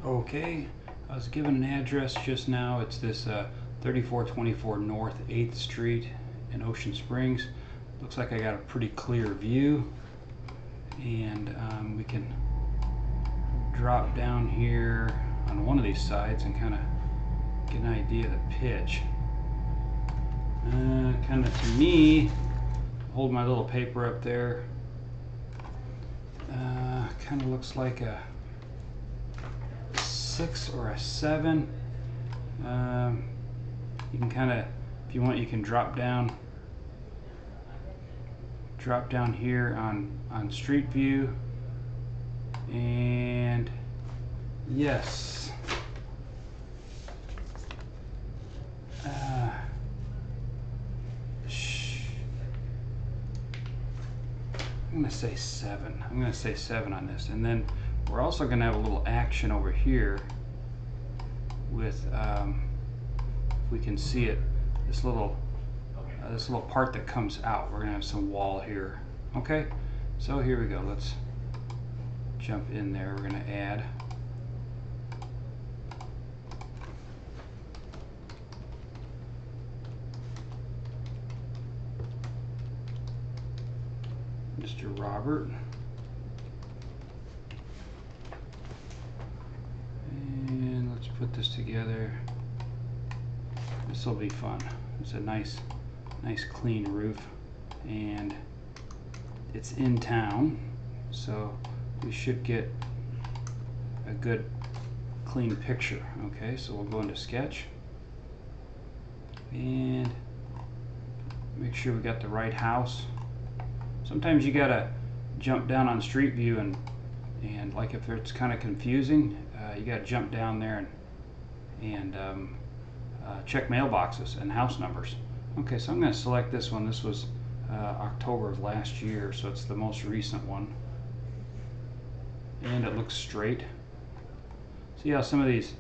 Okay, I was given an address just now. It's this 3424 North 8th Street in Ocean Springs. Looks like I got a pretty clear view, and we can drop down here on one of these sides and kind of get an idea of the pitch. Kind of to me, hold my little paper up there, kind of looks like a 6 or a 7. You can kind of, if you want, you can drop down here on street view, and yes, I'm gonna say 7. I'm gonna say 7 on this, and then we're also gonna have a little action over here with, if we can see it, this little part that comes out. We're gonna have some wall here. Okay, so here we go. Let's jump in there. We're gonna add. Mr. Robert. And let's put this together. This will be fun. It's a nice clean roof, and it's in town, so we should get a good clean picture. Okay, so we'll go into sketch and make sure we got the right house. Sometimes you gotta jump down on street view, and like if it's kind of confusing, you gotta jump down there and check mailboxes and house numbers. Okay, so I'm going to select this one. This was October of last year, so it's the most recent one, and it looks straight. See how some of these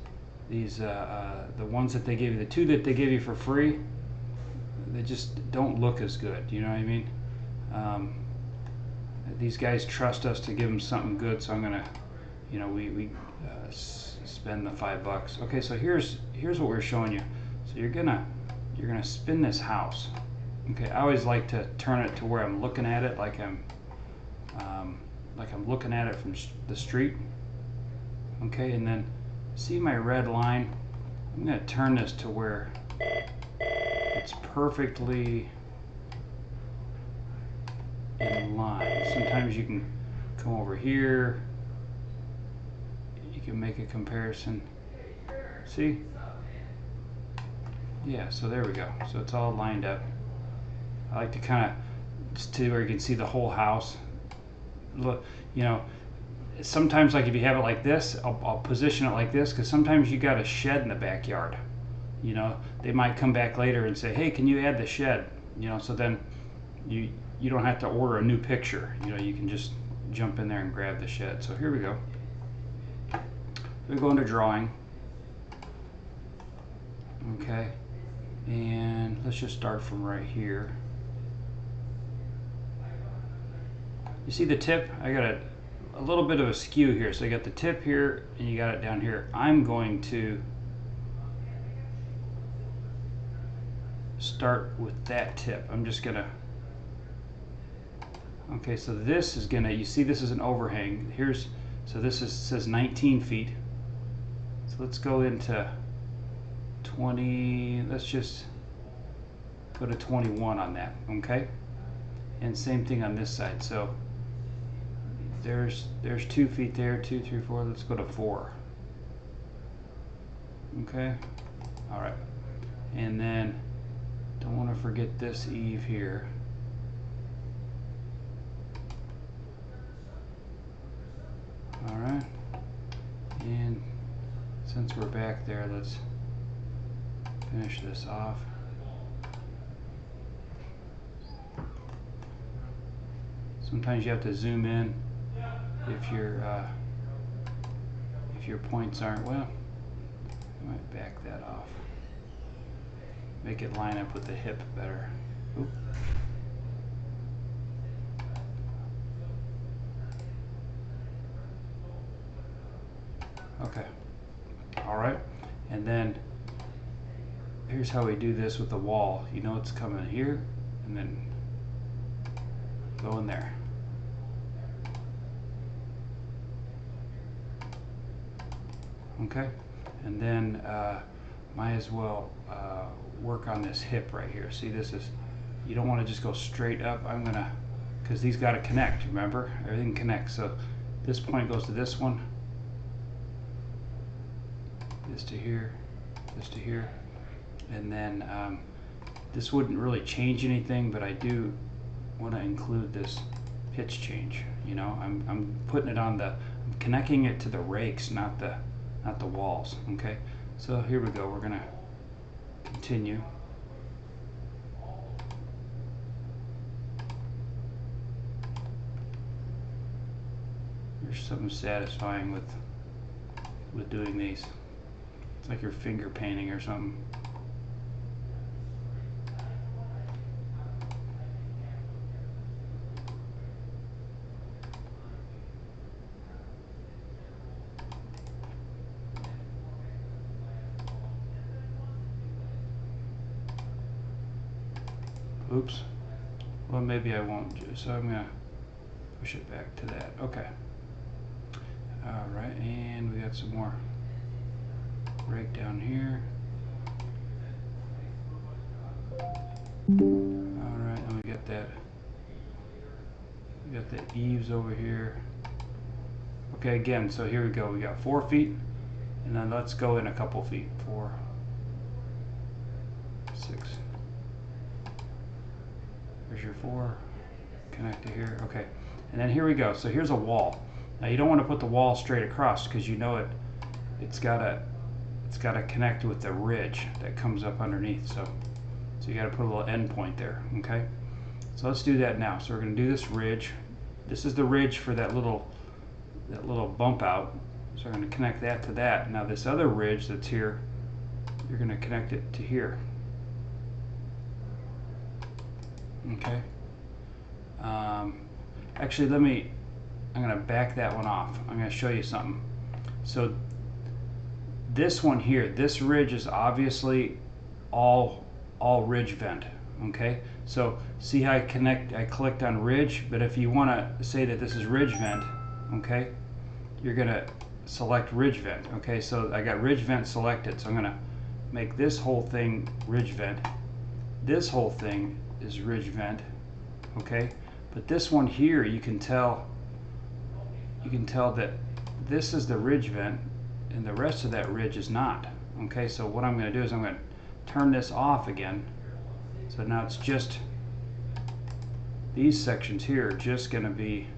the ones that they gave you, the 2 that they gave you for free, they just don't look as good. You know what I mean? These guys trust us to give them something good, so I'm gonna, we spend the $5. Okay, so here's what we're showing you. So you're gonna spin this house. Okay, I always like to turn it to where I'm looking at it, like I'm looking at it from the street. Okay, and then see my red line? I'm gonna turn this to where it's perfectly in line. Sometimes you can come over here, you can make a comparison. See? Yeah, so there we go. So it's all lined up. I like to kind of just to where you can see the whole house. Look, sometimes, like if you have it like this, I'll position it like this, because sometimes you got a shed in the backyard. They might come back later and say, hey, can you add the shed? So then you don't have to order a new picture. You can just jump in there and grab the shed. So here we go. We go into drawing. Okay, and let's just start from right here. You see the tip? I got a little bit of a skew here. So you got the tip here, and you got it down here. I'm going to start with that tip. I'm just gonna. Okay, so this is gonna. You see, this is an overhang. So this says 19 feet. So let's go into 20. Let's just go to 21 on that. Okay, and same thing on this side. So there's 2 feet there, 2, 3, 4. Let's go to 4. Okay, all right, and then don't want to forget this eave here. All right, and since we're back there, let's finish this off. Sometimes you have to zoom in if your points aren't, well, I might back that off. Make it line up with the hip better. Oop. Okay, All right, and then here's how we do this with the wall. You know it's coming here, and then go in there. Okay, and then might as well work on this hip right here. See, this is, you don't want to just go straight up. I'm gonna, because these got to connect, remember? Everything connects. So this point goes to this one, this to here, this to here, and then this wouldn't really change anything, but I do want to include this pitch change. You know, I'm putting it on the, I'm connecting it to the rakes, not the walls. Okay, so here we go. We're gonna continue. There's something satisfying with doing these. It's like you're finger painting or something. Oops. Well, maybe I won't. So I'm gonna push it back to that. Okay. All right, and we got some more rake down here. All right, and we got that. We got the eaves over here. Okay, again, so here we go. We got 4 feet, and then let's go in a couple feet. 4, 6. There's your 4. Connect to here. Okay, and then here we go. So here's a wall. Now you don't want to put the wall straight across because you know it's gotta connect with the ridge that comes up underneath. So you got to put a little end point there. Okay, so let's do that now. So we're going to do this ridge. This is the ridge for that little bump out. So we're going to connect that to that. Now this other ridge that's here, you're going to connect it to here. Okay. Actually, I'm going to back that one off. I'm going to show you something. So this one here, this ridge is obviously all ridge vent. Okay, so see how I clicked on ridge, but if you want to say that this is ridge vent, okay, you're going to select ridge vent. Okay, so I got ridge vent selected, so I'm going to make this whole thing ridge vent. This whole thing is ridge vent. Okay, but this one here, you can tell that this is the ridge vent and the rest of that ridge is not. Okay, so what I'm going to do is I'm going to turn this off again. So now it's just these sections here are just going to be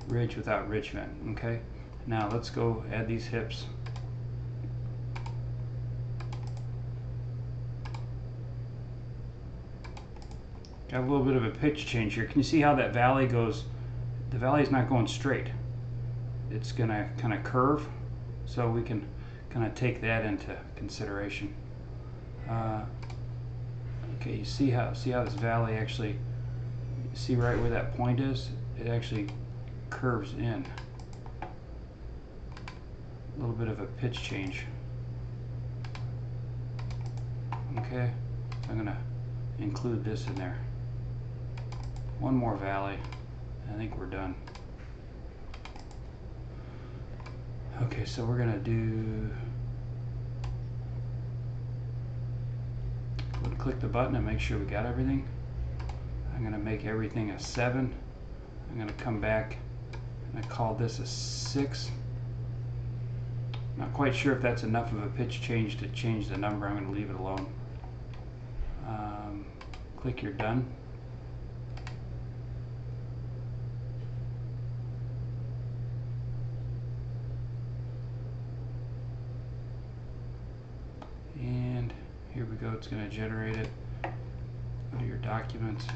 ridge without ridge vent. Okay, now let's go add these hips. Got a little bit of a pitch change here. Can you see how that valley goes? The valley is not going straight. It's going to kind of curve. So we can kind of take that into consideration. Okay, you see how this valley actually, see right where that point is? It actually curves in. A little bit of a pitch change. Okay, so I'm going to include this in there. One more valley. I think we're done. Okay, so we're gonna do, go and click the button and make sure we got everything. I'm gonna make everything a 7. I'm gonna come back and I call this a 6. Not quite sure if that's enough of a pitch change to change the number. I'm gonna leave it alone. Click your done. And here we go, it's going to generate it. Go to your documents.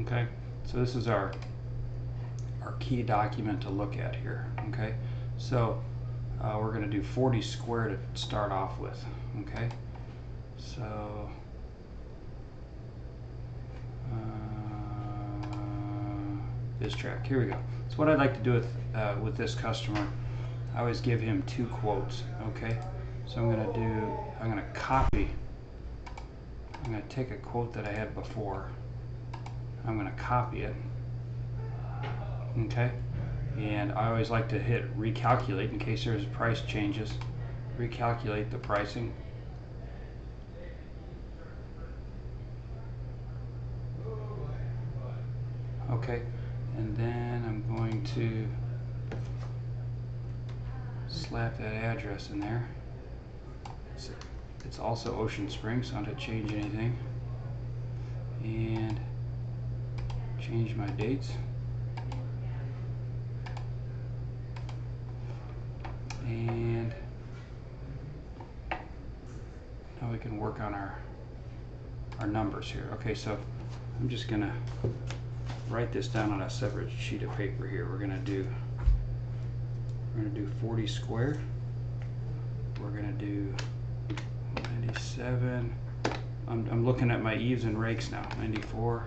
Okay, so this is our key document to look at here. Okay, so we're going to do 40 square to start off with. Okay, so this track. Here we go. So what I'd like to do with this customer, I always give him 2 quotes. Okay, so I'm gonna copy. I'm gonna take a quote that I had before. I'm gonna copy it. Okay, and I always like to hit recalculate in case there's price changes. Recalculate the pricing. Okay, and then I'm going to slap that address in there. It's also Ocean Springs, so I don't have to change anything. And change my dates. And now we can work on our numbers here. Okay, so I'm just gonna write this down on a separate sheet of paper here. We're gonna do 40 square. We're gonna do 97. I'm looking at my eaves and rakes now. 94.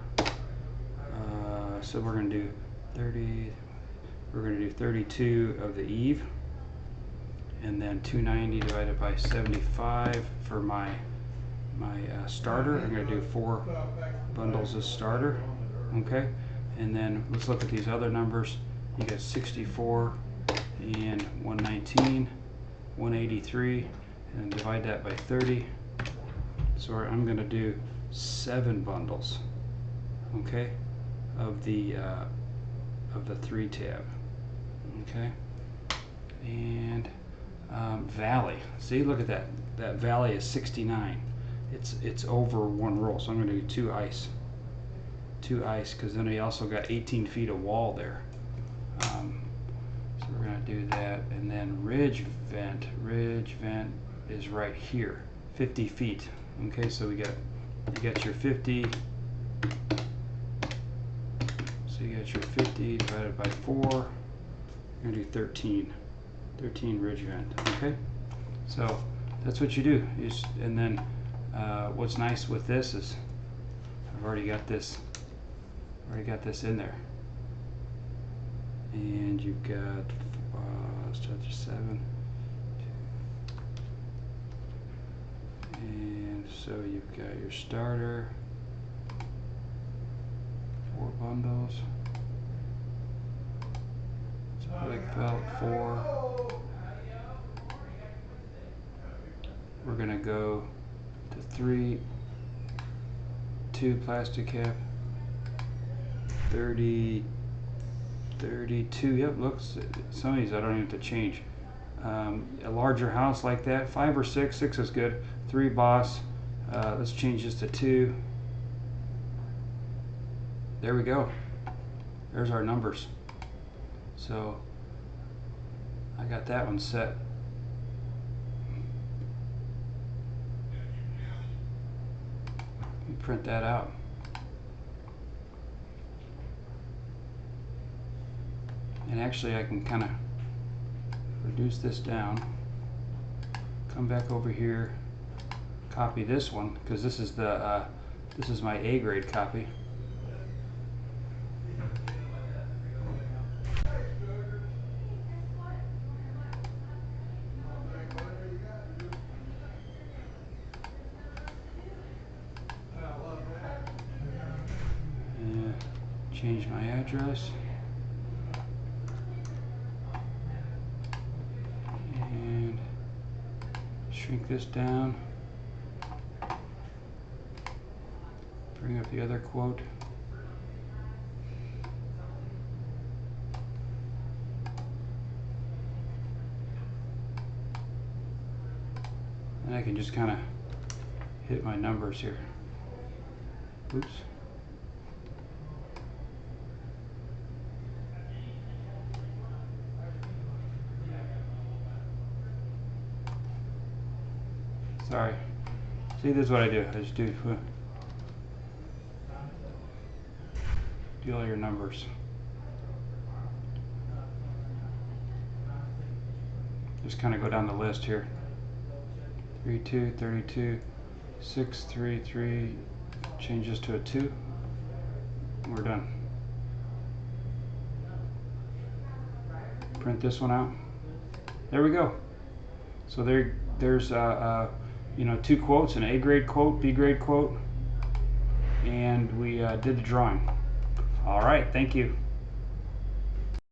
So we're gonna do 30. We're gonna do 32 of the eave, and then 290 divided by 75 for my starter. I'm gonna do 4 bundles of starter. Okay, and then let's look at these other numbers. You got 64 and 119, 183, and divide that by 30. So I'm going to do 7 bundles, okay, of the 3 tab, okay, and valley. See, look at that. That valley is 69. It's over 1 roll, so I'm going to do 2 ice. 2 ice, because then we also got 18 feet of wall there. So we're going to do that, and then ridge vent is right here, 50 feet. Okay, so you got your 50. So you got your 50 divided by 4. You're going to do 13 ridge vent. Okay, so that's what you do. And then what's nice with this is I've already got this in there, and you've got start to 7, and so you've got your starter, 4 bundles, split belt 4. We're gonna go to 3, 2 plastic cap, 30, 32. Yep, looks, some of these I don't even have to change. A larger house like that, 5 or 6. 6 is good. 3 boss. Let's change this to 2. There we go. There's our numbers. So I got that one set. Let me print that out. And actually I can kind of reduce this down, come back over here, copy this one, because this is my A grade copy. And change my address. Shrink this down, bring up the other quote, and I can just kind of hit my numbers here. Oops. Sorry. See, this is what I do. I just do all your numbers. Just kind of go down the list here. 32, 32, 6, 3, 3. Change this to a 2. And we're done. print this one out. There we go. So there's you know, 2 quotes, an A grade quote, B grade quote, and we did the drawing. All right, thank you.